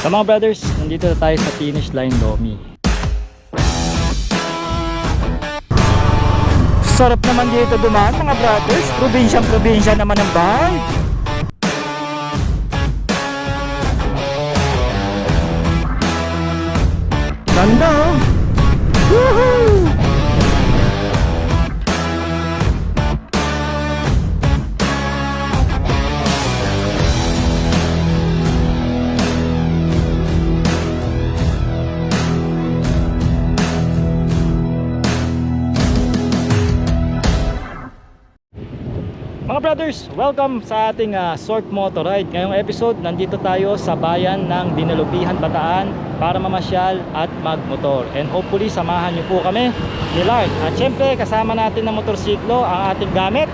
So mga brothers, nandito na tayo sa finish line Lomi. Sarap naman dito dumaan mga brothers. Probinsya naman ang bahay. Ganda oh. Woohoo! Mga brothers, welcome sa ating short motor ride. Ngayong episode, nandito tayo sa bayan ng Dinalupihan, Bataan para mamasyal at magmotor. And hopefully, samahan niyo po kami ni Lard. At syempre, kasama natin ng motorsiklo ang ating gamit,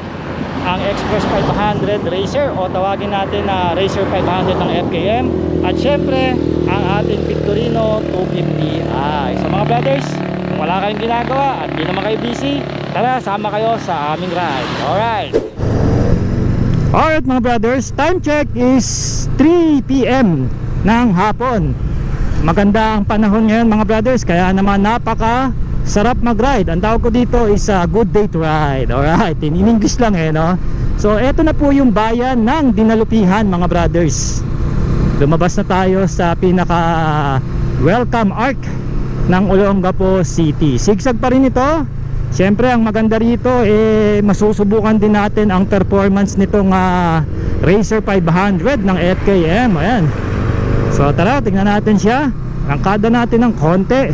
ang Express 500 Racer o tawagin natin na Racer 500 ng FKM. At syempre, ang ating Victorino 250i. So mga brothers, kung wala kayong ginagawa at di naman kayo busy, tara, sama kayo sa aming ride. Alright! Alright mga brothers, time check is 3 PM ng hapon. Maganda ang panahon ngayon mga brothers, kaya naman napaka sarap mag-ride. Ang tawag ko dito is a good day to ride. Alright, in English lang no. So eto na po yung bayan ng Dinalupihan mga brothers. Lumabas na tayo sa pinaka welcome arc ng Olongapo City. Sigsag pa rin ito. Siyempre ang maganda rito masusubukan din natin ang performance nitong Racer 500 ng FKM. Ayan. So tara, tingnan natin siya. Rangkada natin ng konti.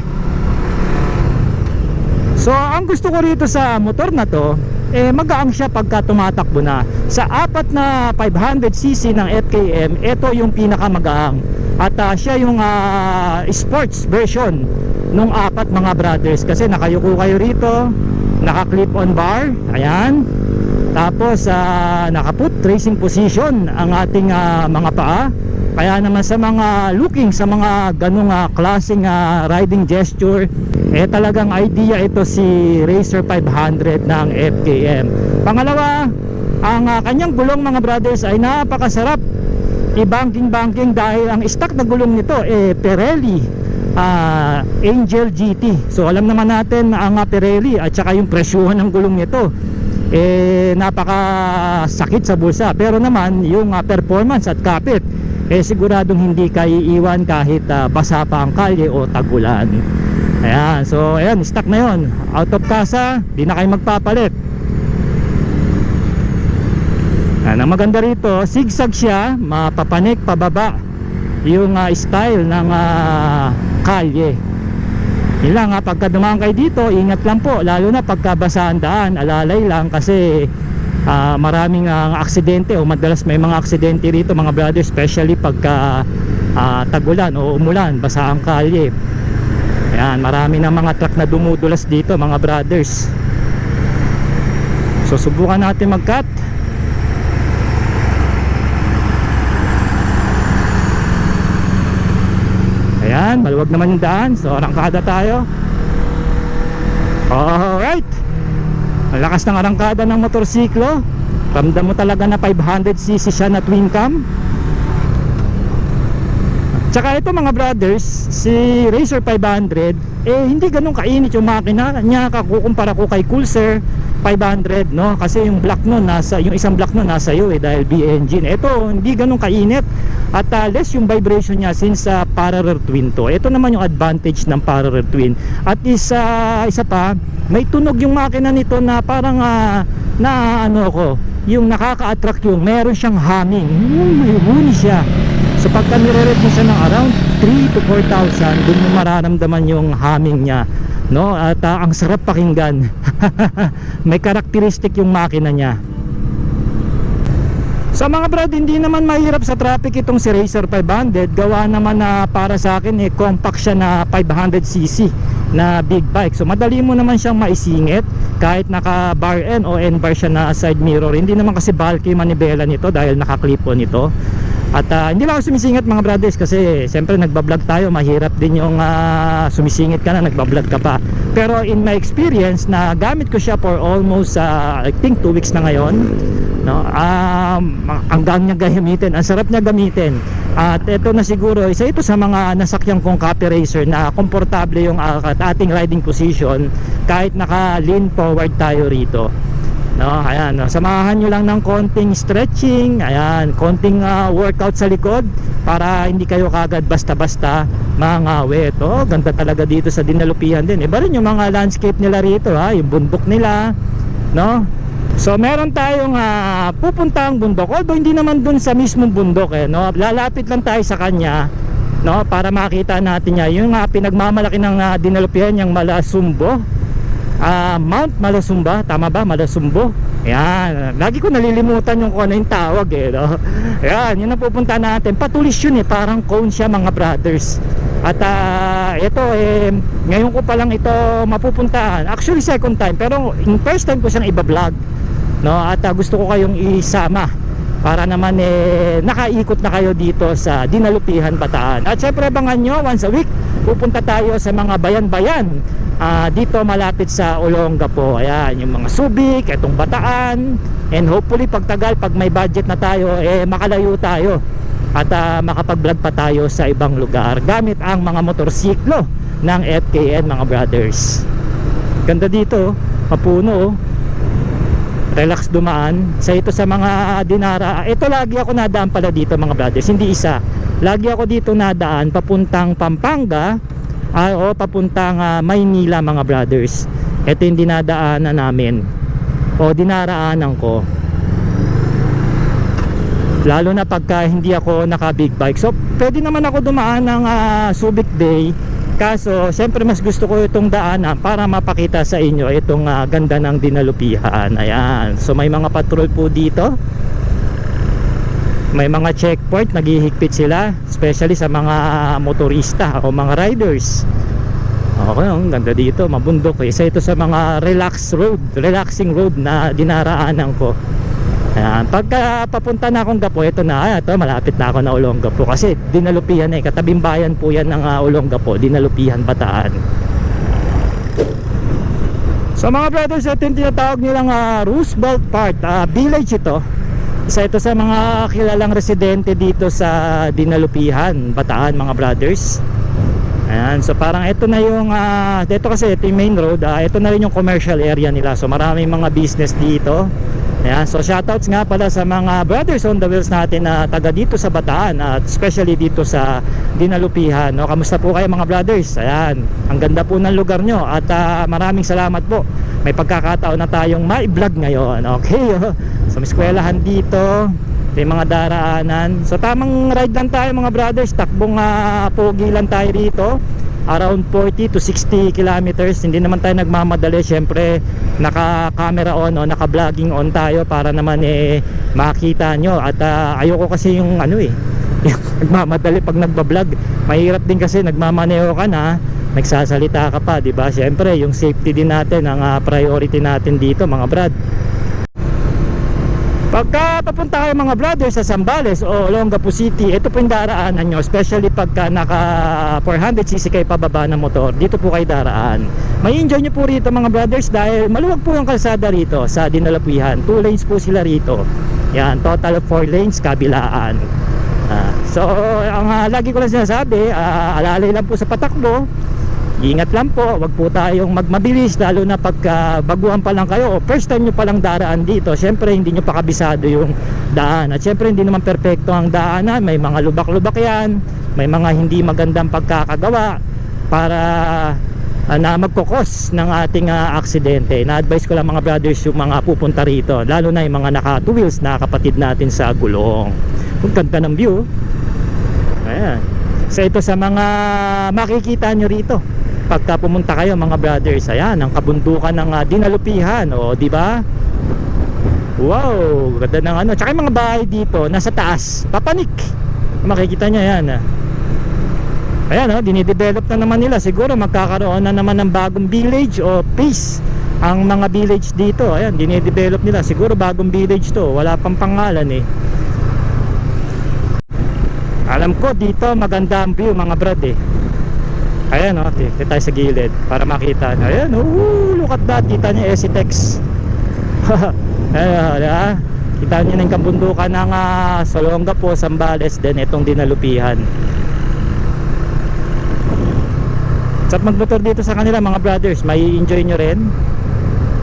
So ang gusto ko rito sa motor na to, magaang siya pagka tumatakbo na. Sa apat na 500cc ng FKM, ito yung pinakamagaang. At siya yung sports version nung apat mga brothers, kasi nakayuko kayo rito, naka clip on bar, ayan, tapos naka-put racing position ang ating mga paa. Kaya naman sa mga looking sa mga ganung klaseng riding gesture, talagang idea ito si Racer 500 ng FKM. Pangalawa, ang kanyang gulong mga brothers ay napakasarap i-banking dahil ang stock na gulong nito Pirelli Angel GT. So alam naman natin ang Pirelli at saka yung presyuhan ng gulong nito napakasakit sa bulsa, pero naman yung performance at kapit siguradong hindi kayo iiwan kahit basa pa ang kalye o tag-ulan. Ayan, so ayan, stock na yon, out of kasa, di na kayo magpapalit. Ang maganda rito, sigsag siya, mapapanik pababa yung style ng kalye. Yun lang pagka dumaan kayo dito, ingat lang po, lalo na pagka basa ang daan, alalay lang kasi maraming aksidente o madalas may mga aksidente rito mga brothers, especially pagka tagulan o umulan, basa ang kalye. Ayan, marami na mga truck na dumudulas dito mga brothers. So subukan natin mag-cut. Ayan, maluwag naman yung daan. So arangkada tayo. Alright, ang lakas ng arangkada ng motorsiklo. Ramdam mo talaga na 500cc siya na twin cam. Tsaka ito mga brothers, si Racer 500 hindi ganun kainit yung makina niya kukumpara ko kay Pulsar 500, no? Kasi yung block nun yung isang block nun nasa iyo dahil B-engine. Ito hindi ganun kainit at less yung vibration niya since parallel twin to. Ito naman yung advantage ng parallel twin. At isa pa, may tunog yung makina nito na parang yung nakaka-attract yung meron siyang humming. May huni siya. So pagka nire-rev mo siya ng around 3 to 4,000, dun mo mararamdaman yung humming niya, no? At ang sarap pakinggan. May karakteristik yung makina niya. Sa mga brad, hindi naman mahirap sa traffic itong si Racer 500. Gawa naman na para sa akin compact siya na 500cc na big bike. So madali mo naman siyang maisingit kahit naka bar N o N bar siya na side mirror. Hindi naman kasi bulky manibela nito dahil naka clip on ito. At hindi lang ako sumisingit mga brothers kasi siyempre nagbablog tayo, mahirap din yung sumisingit ka na, nagbablog ka pa. Pero in my experience, na gamit ko siya for almost I think 2 weeks na ngayon, no? Ang gaan niya gamitin, ang sarap niya gamitin. At ito na siguro, isa ito sa mga nasakyan kong copy racer na komportable yung ating riding position kahit naka-lean forward tayo rito. No, ayan, no, samahan nyo lang ng konting stretching, ayan, konting workout sa likod para hindi kayo kagad basta-basta mangawit. Oh, ganda talaga dito sa Dinalupihan din. Iba rin yung mga landscape nila rito, yung bundok nila, no? So meron tayong pupuntahang bundok, although hindi naman dun sa mismong bundok no? Lalapit lang tayo sa kanya, no? Para makita natin niya yung pinagmamalaki ng Dinalupihan, yung Malasumbo, Mount Malasumba, tama ba? Malasumbo. Yan, lagi ko nalilimutan yung kung ano yung tawag no? Yan, yun ang pupunta natin. Patulis yun parang cone siya mga brothers. At ito ngayon ko pa lang ito mapupuntahan. Actually second time, pero in first time ko siyang iba-vlog, no? At gusto ko kayong isama para naman nakaikot na kayo dito sa Dinalupihan, Bataan. At syempre abangan nyo, once a week pupunta tayo sa mga bayan-bayan dito malapit sa Olongapo. Ayan, yung mga Subic, etong Bataan, and hopefully pagtagal, pag may budget na tayo, makalayo tayo at makapag-vlog pa tayo sa ibang lugar gamit ang mga motorsiklo ng FKM mga brothers. Ganda dito, mapuno, relax dumaan. Sa ito sa mga dinara, ito lagi ako nadaan pala dito mga brothers, hindi isa, lagi ako dito nadaan papuntang Pampanga o papuntang Maynila mga brothers. Ito yung dinadaanan namin o dinaraanan ko, lalo na pagka hindi ako naka big bike. So pwede naman ako dumaan ng Subic Day, kaso syempre mas gusto ko itong daanan para mapakita sa inyo itong ganda ng Dinalupihan. Ayan, so may mga patrol po dito, may mga checkpoint, naghihigpit sila, especially sa mga motorista o mga riders. Okay, ang ganda dito, mabundok. Isa ito sa mga relaxing road na dinaraanan ko. Ayan, pagka papunta na akong Gapo, ito na, ito malapit na ako na Olongapo kasi Dinalupihan katabing bayan po yan ng Olongapo, Dinalupihan, Bataan. So mga brothers, ito yung tinatawag nilang Roosevelt Park, village ito. Isa ito sa mga kilalang residente dito sa Dinalupihan, Bataan mga brothers. Ayan, so parang ito na yung dito kasi ito yung main road, ito na rin yung commercial area nila, so maraming mga business dito. Ayan, so shoutouts nga pala sa mga brothers on the wheels natin na taga dito sa Bataan at especially dito sa Dinalupihan, no? Kamusta po kayo mga brothers? Ayan, ang ganda po ng lugar nyo at maraming salamat po. May pagkakataon na tayong ma-vlog ngayon. Okay, so may eskwelahan dito, may mga daraanan. So tamang ride lang tayo mga brothers, takbong pogi lang tayo rito. Around 40 to 60 kilometers. Hindi naman tayo nagmamadali, syempre naka-camera on o naka-vlogging on tayo para naman makita nyo. At ayoko kasi yung nagmamadali pag nagbablog. Mahirap din kasi nagmamaneho ka na, nagsasalita ka pa, di ba? Syempre yung safety din natin ang priority natin dito mga brad. Pagka papunta kayo mga brothers sa Zambales o Olongapo City, ito po yung daraanan nyo, especially pagka naka 400cc kayo pababa ng motor, dito po kayo daraan. May enjoy nyo po rito mga brothers dahil maluwag po yung kalsada rito sa Dinalupihan. 2 lanes po sila rito. Yan, total of 4 lanes kabilaan. So ang lagi ko lang sinasabi, alalay lang po sa patakbo. Ingat lang po, wag po tayong magmabilis, lalo na pagka baguhan pa lang kayo o first time nyo palang daraan dito. Syempre hindi nyo pa kabisado yung daan, at syempre hindi naman perpekto ang daanan, may mga lubak-lubak yan, may mga hindi magandang pagkakagawa para na magkukos ng ating aksidente. Na-advise ko lang mga brothers yung mga pupunta rito, lalo na yung mga naka 2 wheels na kapatid natin sa gulong. Ang ganda ng view. Ayan. So ito sa mga makikita nyo rito pagka pumunta kayo mga brothers. Ayan, ang kabundukan ng Dinalupihan, o di ba? Wow, ganda ng tsaka yung mga bahay dito nasa taas, papanik. Makikita nyo yan. Ayan, dinidevelop na naman nila. Siguro magkakaroon na naman ng bagong village o peace ang mga village dito. Ayan, dinidevelop nila. Siguro bagong village to, wala pang pangalan Alam ko dito maganda ang view mga brad Ayan dito tayo sa gilid para makita. Ayan, look at that, kita niya Esitex. Ayan, Kita nyo na yung kabundukan ng Olongapo, Zambales, then itong Dinalupihan. At magmotor dito sa kanila mga brothers, may enjoy nyo rin.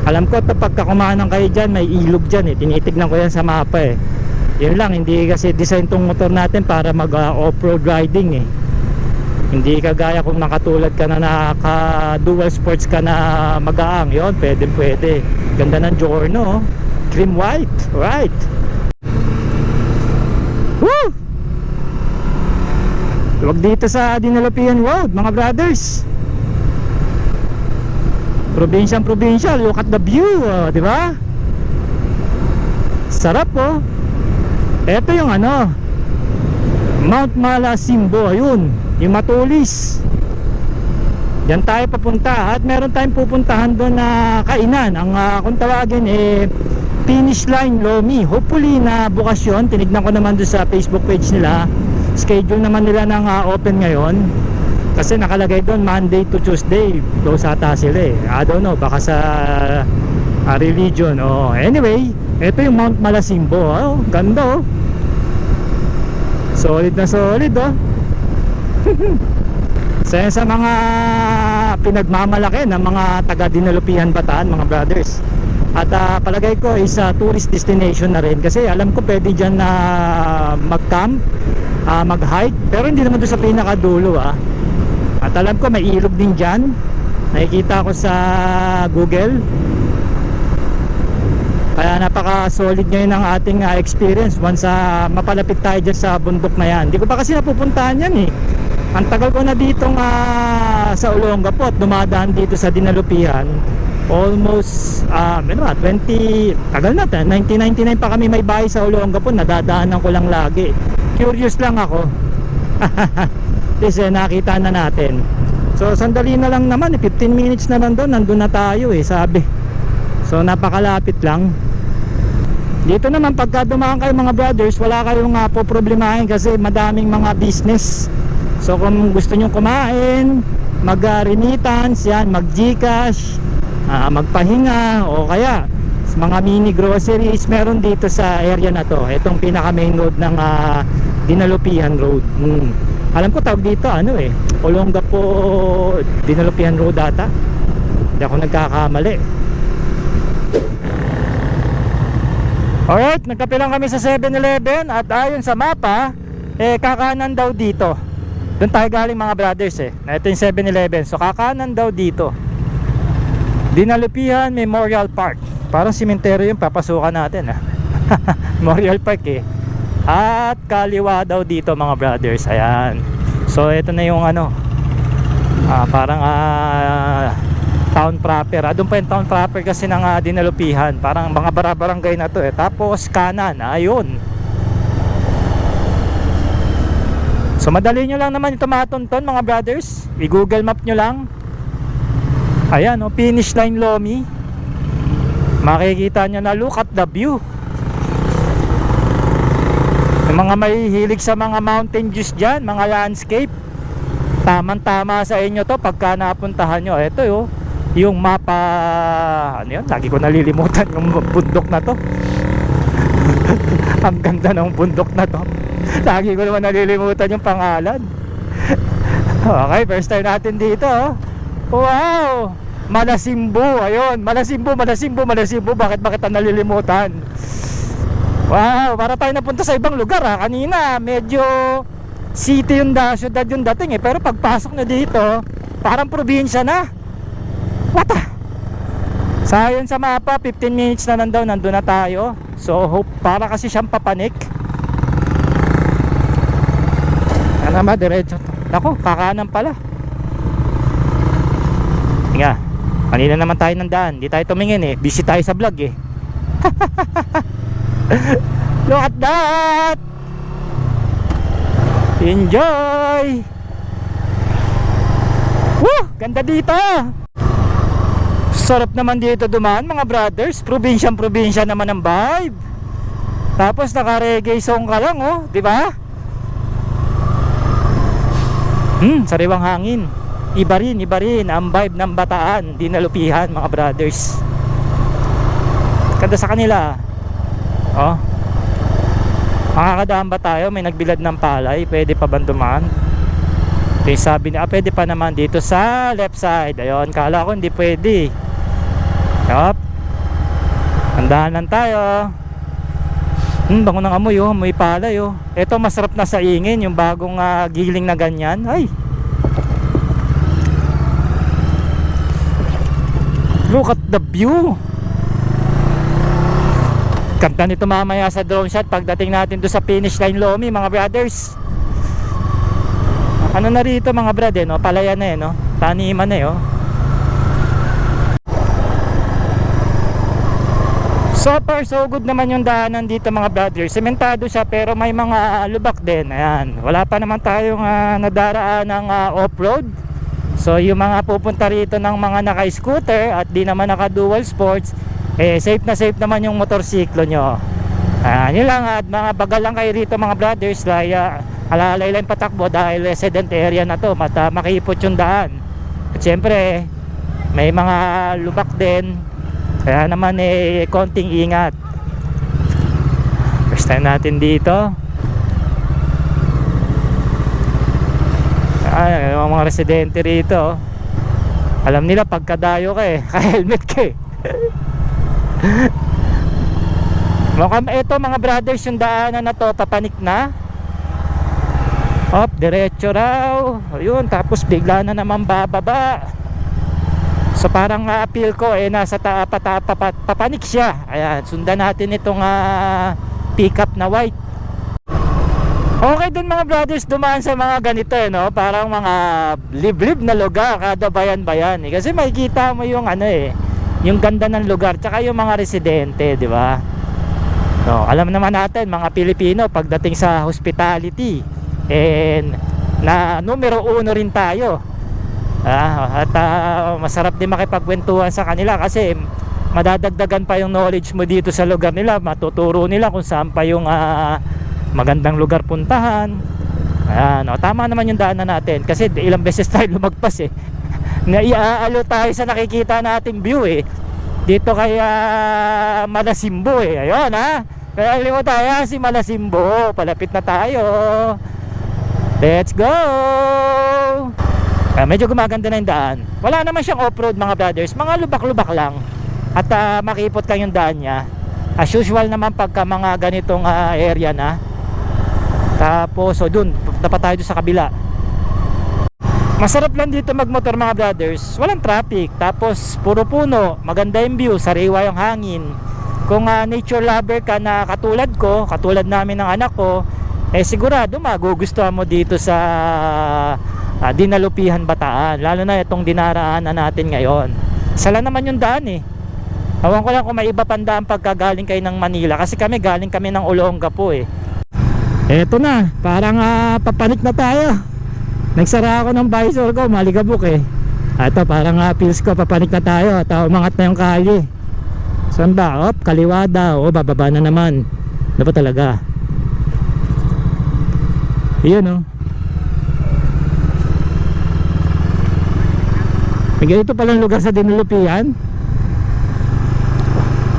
Alam ko ito, pagka kumanan kayo dyan, may ilog dyan tinitignan ko yan sa mapa Yun lang, hindi kasi design tong motor natin para mag off-road riding Hindi kagaya kung nakatulad ka na naka dual sports ka na magaang. Yun, pwede. Ganda ng Giorno, cream white, right? Woo! Huwag dito sa Dinalupihan Road mga brothers. Provincial, look at the view, di ba? Sarap Ito yung Mount Malasimbo, ayun, yung Matulis. Diyan tayo papunta at meron tayong pupuntahan doon na kainan. Ang kung tawagin Finish Line Lomi. Hopefully na bukas yun. Tinignan ko naman doon sa Facebook page nila. Schedule naman nila ng open ngayon. Kasi nakalagay doon Monday to Tuesday. Close ata sila I don't know, baka sa religion. Anyway, ito yung Mount Malasimbo. Ganda solid na solid sa mga pinagmamalaki ng mga taga Dinalupihan Bataan mga brothers. At palagay ko is tourist destination na rin. Kasi alam ko pwede dyan na mag-camp, mag-hike. Pero hindi naman doon sa pinakadulo At alam ko may ilog din dyan. Nakikita ko sa Google. Kaya napaka-solid ngayon ng ating experience once mapalapit tayo dyan sa bundok na yan. Hindi ko pa kasi napupuntahan yan Ang tagal ko na dito sa Olongapo at dumadaan dito sa Dinalupihan. Almost tagal na 1999 pa kami may bahay sa Olongapo. Nadadaanan ko lang lagi. Curious lang ako. Kasi nakita na natin. So sandali na lang naman 15 minutes na lang doon, nandun na tayo sabi. So napakalapit lang. Dito naman pagka dumaan kayo mga brothers, wala kayong poproblemahin kasi madaming mga business. So kung gusto nyo kumain, mag-remittance yan, mag-Gcash, magpahinga, o kaya mga mini groceries meron dito sa area na to. Itong pinaka main road ng Dinalupihan Road. Alam ko tawag dito Olongapo Dinalupihan Road ata. Hindi ako nagkakamali. Alright, nagkape lang kami sa 7-Eleven. At ayon sa mapa kakanan daw dito. Doon tayo galing mga brothers na ito yung 7-Eleven. So kakanan daw dito Dinalupihan Memorial Park. Parang simenteryo yung papasukan natin Memorial Park At kaliwa daw dito mga brothers. Ayan. So ito na yung parang town proper. Doon pa yung town proper kasi ng Dinalupihan. Parang mga barabarangay na to Tapos kanan, ayun. So madali nyo lang naman ito matunton mga brothers. I-google map nyo lang. Ayan Finish Line Lomi. Makikita nyo na look at the view. Yung mga may hilig sa mga mountain views dyan, mga landscape, tamang-tama sa inyo to pagka napuntahan nyo. Ito yung mapa, lagi ko nalilimutan yung bundok na to. Ang ganda ng bundok na to. Lagi ko naman nalilimutan yung pangalan. Okay, first time natin dito Wow, Malasimbo. Ayun, Malasimbo. Bakit ang nalilimutan? Wow, para tayo napunta sa ibang lugar Kanina medyo city yung syudad yung dating pero pagpasok na dito parang probinsya na. What Sayon sa mapa 15 minutes na nandun na tayo. So hope para kasi siyang papanik. Naman diretso to. Ako, kakanan pala. Nga, kanina naman tayo nandaan. Di tayo tumingin busy tayo sa vlog Look at that. Enjoy. Woo, ganda dito. Sarap naman dito dumaan mga brothers. Probinsya naman ang vibe. Tapos naka-reggae song ka lang di ba? Sariwang hangin. Iba rin ang vibe ng Bataan, Dinalupihan mga brothers. Ganda sa kanila. Oh. Makakadaan ba tayo? May nagbilad ng palay. Pwede pa ba dumaan? Ito yung sabi niya, pwede pa naman dito sa left side. Ayun, kala ko hindi pwede. Yup. Andahan lang tayo. Bango ng amoy, oh. Amoy palay, oh. Ito masarap na sa ingin, yung bagong giling na ganyan. Ay. Look at the view. Ganda nito mamaya sa drone shot pagdating natin doon sa finish line, Lomi, mga brothers. Ano na rito mga brad, no? Palayan na no? Taniman na oh. So far so good naman yung daanan dito mga brothers. Sementado siya pero may mga lubak din. Ayan. Wala pa naman tayong nadaraan ng off-road. So yung mga pupunta rito ng mga naka-scooter at di naman naka-dual sports, safe naman yung motorsiklo nyo. Yun lang, at mga bagal lang kayo rito mga brothers. Alalay lang patakbo dahil resident area na to, makipot yung daan. At syempre may mga lubak din, kaya naman konting ingat. First time natin dito. Yung mga residente rito, alam nila pagkadayo ka ka-helmet ka mukhang ito mga brothers yung daanan na to, papanik na. Diretso raw. Ayun, tapos bigla na naman bababa. So parang feel ko nasa papanik siya. Ayan, sundan natin itong pickup na white. Okay din mga brothers dumaan sa mga ganito no? Parang mga liblib na lugar kada bayan-bayan kasi makikita mo yung yung ganda ng lugar tsaka yung mga residente, di ba? No, alam naman natin mga Pilipino pagdating sa hospitality na numero 1 rin tayo. At masarap din makipagkwentuhan sa kanila kasi madadagdagan pa yung knowledge mo dito sa lugar nila, matuturo nila kung saan pa yung magandang lugar puntahan. Ayan, tama naman yung daanan natin kasi ilang beses tayo lumagpas naiaalo tayo sa nakikita nating view dito kaya Malasimbo ayun kaya alam mo tayo si Malasimbo, palapit na tayo, let's go. Medyo gumaganda na yung daan, wala naman siyang off-road mga brothers, mga lubak-lubak lang at makipot lang yung daan niya as usual naman pagka mga ganitong area na. Tapos dun dapat tayo dun sa kabila. Masarap lang dito magmotor mga brothers, walang traffic, tapos puro puno, maganda yung view, sariwa yung hangin. Kung nature lover ka na katulad ko, katulad namin ng anak ko, sigurado magugustuhan mo dito sa Dinalupihan, Bataan, lalo na itong dinaraanan natin ngayon. Sala naman yung daan Awan ko lang kung may iba pang daan pagkagaling kayo ng Manila, kasi galing kami ng Olongapo Eto na, parang papanik na tayo. Nagsara ako ng visor ko, maligabok Ito parang feels ko papanik na tayo at umangat na yung kalye. Saan ba? Kaliwa daw. Bababa na naman. Ano ba talaga? Iyon may ganito palang lugar sa Dinalupihan.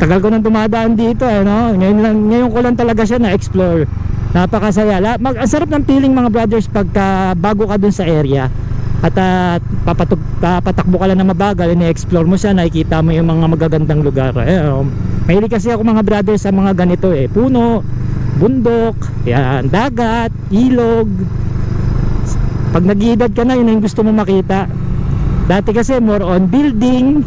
Tagal ko nang dumadaan dito ngayon ko lang talaga siya na-explore. Napakasaya. Ang sarap ng feeling mga brothers pagka bago ka dun sa area at papatakbo ka lang na mabagal, i-explore mo siya, nakikita mo yung mga magagandang lugar. Mahilig kasi ako mga brothers sa mga ganito puno, bundok, yan, dagat, ilog. Pag nag-iedad ka na, yun yung gusto mo makita. Dati kasi more on building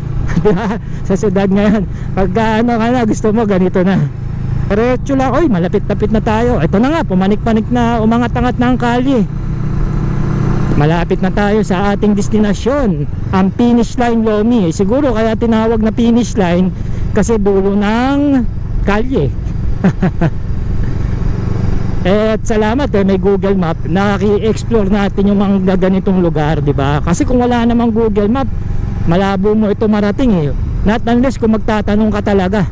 sa syudad ngayon. Pagka ka na, gusto mo ganito na. Diretso lang, malapit-lapit na tayo. Ito na nga, pumanik-panik na, umangat-angat na ang kalye. Malapit na tayo sa ating destinasyon, ang finish line, Lomi. Siguro kaya tinawag na finish line kasi dulo ng kalye. At salamat may Google Map, naki-explore natin yung mga ganitong lugar, di ba? Kasi kung wala namang Google Map, malabo mo ito marating not unless kung magtatanong ka talaga.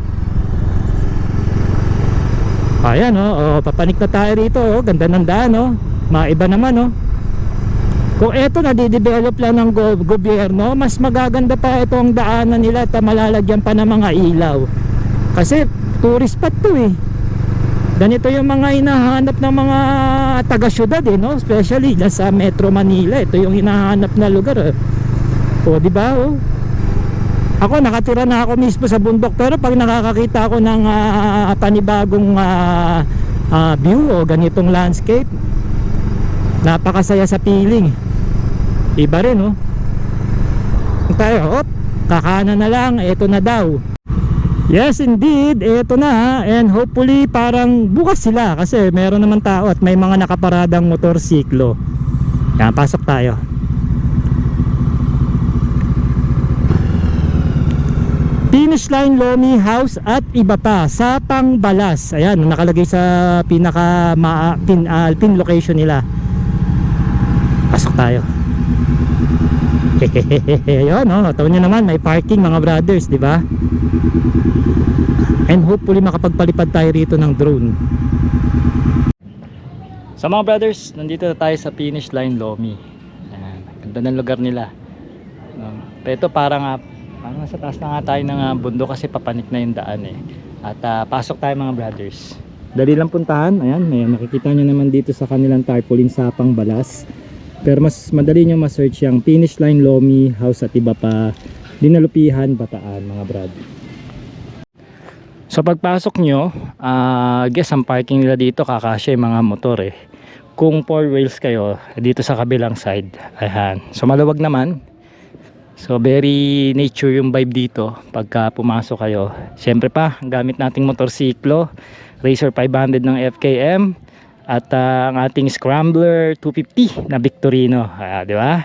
Ayan papanik na tayo rito ganda ng daan maiba naman kung eto nadidevelop lang ng gobyerno, mas magaganda pa itong daanan nila at malalagyan pa ng mga ilaw kasi tourist spot to Ganito yung mga hinahanap ng mga taga-syudad no? Especially dyan sa Metro Manila. Ito yung hinahanap na lugar O di ba Ako nakatira na ako mismo sa bundok, pero pag nakakakita ako ng panibagong view o ganitong landscape, napakasaya sa feeling. Iba rin tayo, kakanan na lang, eto na daw. Yes indeed, eto na and hopefully parang bukas sila kasi meron naman tao at may mga nakaparadang motorsiklo. Yan, pasok tayo. Finish line, Lomi House at iba pa sa Pangbalas. Ayan, nakalagay sa pinaka pin location nila. Pasok tayo. Ayun, taon nyo naman, may parking mga brothers, di ba? And hopefully makapagpalipad tayo rito ng drone. Sa mga brothers, nandito na tayo sa finish line, Lomi. Ayan, ganda ng lugar nila. Ito parang sa taas na nga tayo ng bundok kasi papanik na yung daan At pasok tayo mga brothers. Dali lang puntahan. Ayan, makikita nyo naman dito sa kanilang tarpaulin sa Pangbalas. Pero mas madali nyo ma-search yung finish line, Lomi House at iba pa, Dinalupihan, Bataan mga brad. So pagpasok nyo, guess ang parking nila dito kakasya yung mga motor Kung 4 wheels kayo, dito sa kabilang side. Ayan. So maluwag naman. So very nature yung vibe dito pagka pumasok kayo. Siyempre pa, gamit nating motorsiklo, Racer 500 ng FKM at ang ating Scrambler 250 na Victorino, di ba?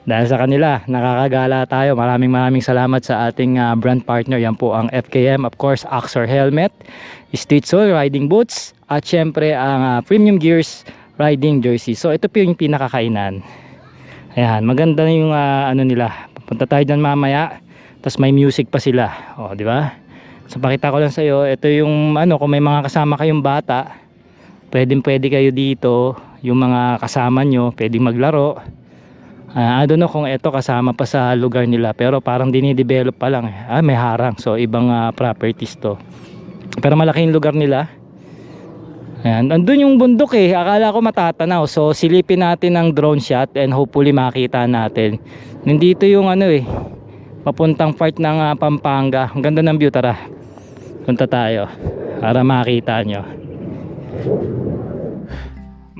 Dahil sa kanila, nakakagala tayo. Maraming salamat sa ating brand partner. Yan po ang FKM, of course, Axor helmet, Street Soul riding boots at siyempre ang Premium Gears riding jersey. So ito po yung pinakakainan. Ayan, maganda yung nila. Punta tayo dyan mamaya. Tapos may music pa sila. Di ba? So pakita ko lang sa iyo, ito yung kung may mga kasama kayong bata, pwede kayo dito, yung mga kasama nyo, pwedeng maglaro. I don't know kung ito kasama pa sa lugar nila, pero parang dinidevelop pa lang may harang. So ibang properties to. Pero malaki yung lugar nila. Ayan, andun yung bundok akala ko matatanaw. So silipin natin ng drone shot and hopefully makita natin. Nandito yung papuntang part ng Pampanga. Ang ganda ng view, tara. Punta tayo para makita nyo.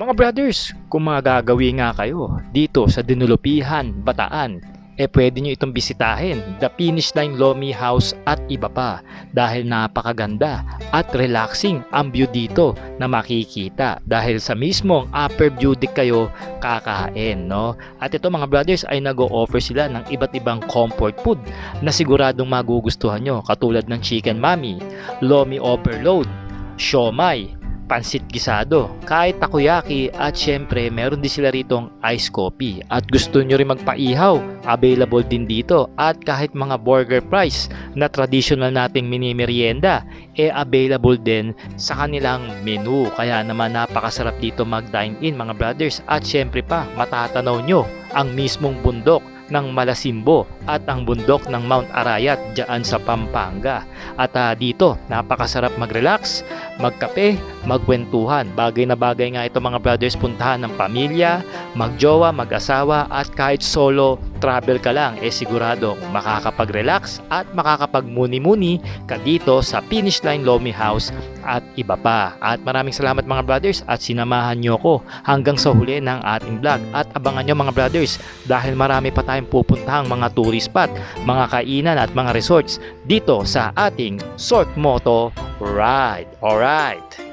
Mga brothers, kung mga gagawin nga kayo dito sa Dinulupihan, Bataan, pwede nyo itong bisitahin, the Finish Line Lomi House at iba pa, dahil napakaganda at relaxing ang view dito na makikita dahil sa mismong upper view deck kayo kakain, At ito mga brothers ay nag-o-offer sila ng iba't ibang comfort food na siguradong magugustuhan nyo, katulad ng Chicken Mami, Lomi Overload, Siomai, pansit gisado, kahit takoyaki at syempre meron din sila ritong ice coffee. At gusto nyo rin magpaihaw, available din dito. At kahit mga burger fries na traditional nating mini merienda, available din sa kanilang menu. Kaya naman napakasarap dito mag-dine in mga brothers. At syempre pa, matatanaw nyo ang mismong bundok ng Malasimbo at ang bundok ng Mount Arayat diyan sa Pampanga. At dito napakasarap mag-relax, magkape, magkwentuhan. Bagay na bagay nga ito mga brothers, puntahan ng pamilya, magjowa, mag-asawa at kahit solo travel ka lang, sigurado makakapag-relax at makakapag-muni-muni ka dito sa Finish Line Lomi House at iba pa. At maraming salamat mga brothers at sinamahan nyo ko hanggang sa huli ng ating vlog. At abangan nyo mga brothers dahil marami pa tayong pupuntahang mga tourist spot, mga kainan at mga resorts dito sa ating Short Moto Ride. Alright!